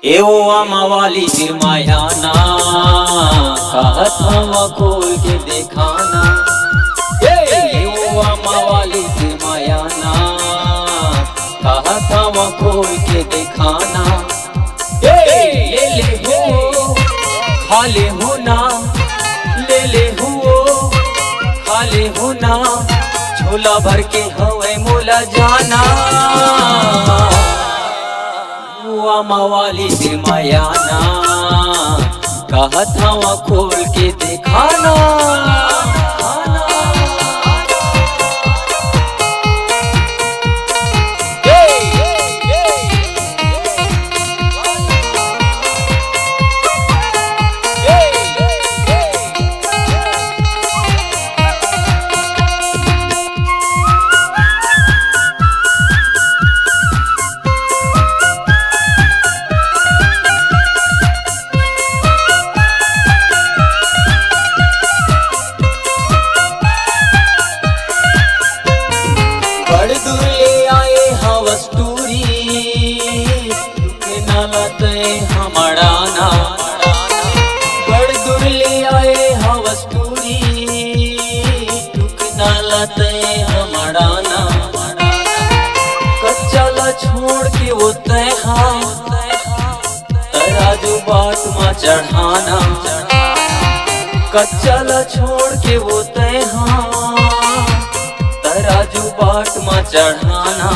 एवो आमावाली तिरमायाना कहत हम खोल के देखाना। एवो आमावाली तिरमायाना कहत हम खोल के देखाना। ले ले हो खाले हो ना, ले ले हो खाले हो ना, झोला भर के हवे मोला जाना। आमावाली तिरमायाना कहत हम खोल के देखाना। हमारा बड़ दूर ले आए हवस्तूरी, टुक नाला तय हमारा ना। कच्चा ला छोड़ के वो तय तराजू बाट में चढ़ाना। कच्चा ला छोड़ के वो तय तराजू बाट में चढ़ाना।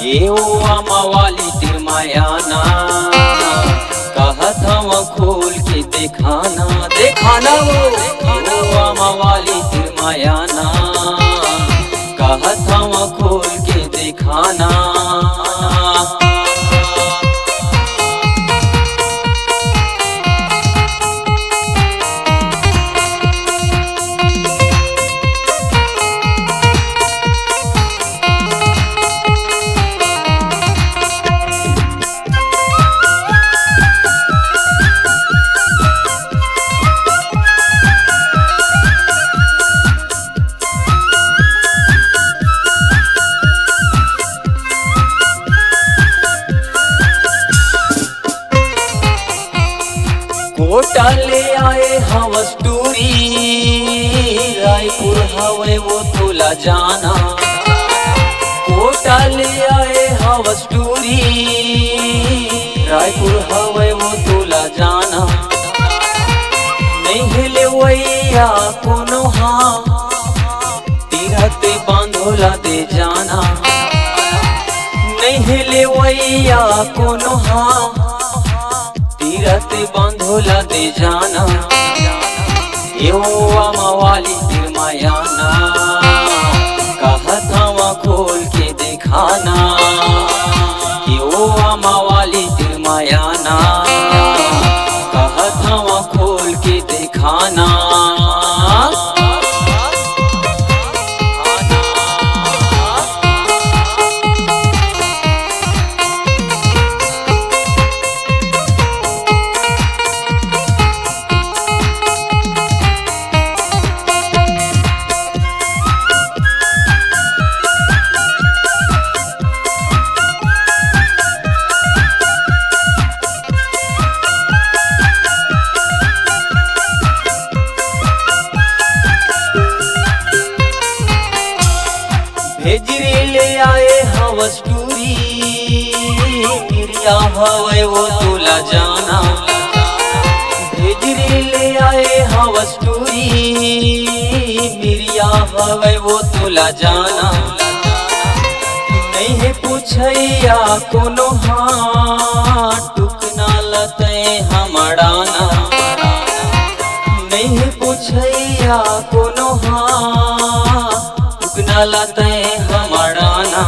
एवो आमावाली तिरमायाना कहत हम खोल के देखाना। देखाना वो आमावाली तिरमायाना कहत हम खोल के देखाना। कोटा ले आए हवस्तूरी, रायपुर हवे वो तुला जाना। कोटा ले आए हवस्तूरी, रायपुर हवे वो तुला जाना। नहीं हिले वैया कोनो तीरते बांधोला दे जाना। नहीं हिले वैया कोनो तीरते बांधोला दे जाना। एवो आमावाली तिरमायाना कहत हम खोल के देखाना। एवो आमावाली तिरमायाना कहत हम खोल के देखाना। भेजरी ले आए हवस्तूरी, मिरिया हवे वो तुला जाना। भेजरी ले आए हवस्तूरी, मिरिया हवे वो तुला जाना। नहीं पूछैया कोनो टुक नाला तय हमारा ना। नहीं पूछैया कोनो नाला तय हमारा ना।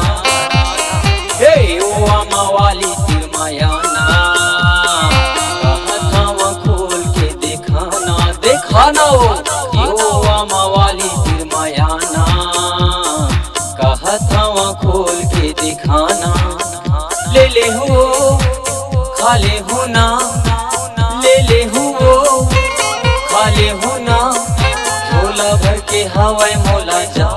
ओ आमावाली तिरमायाना कहत हम खोल के देखाना। देखाना ओ आमावाली तिरमायाना कहत हम खोल के देखाना। ले ले हो खाले हो ना, ले ले हो खाले हो ना, झोला भर के हवाई मोला जा।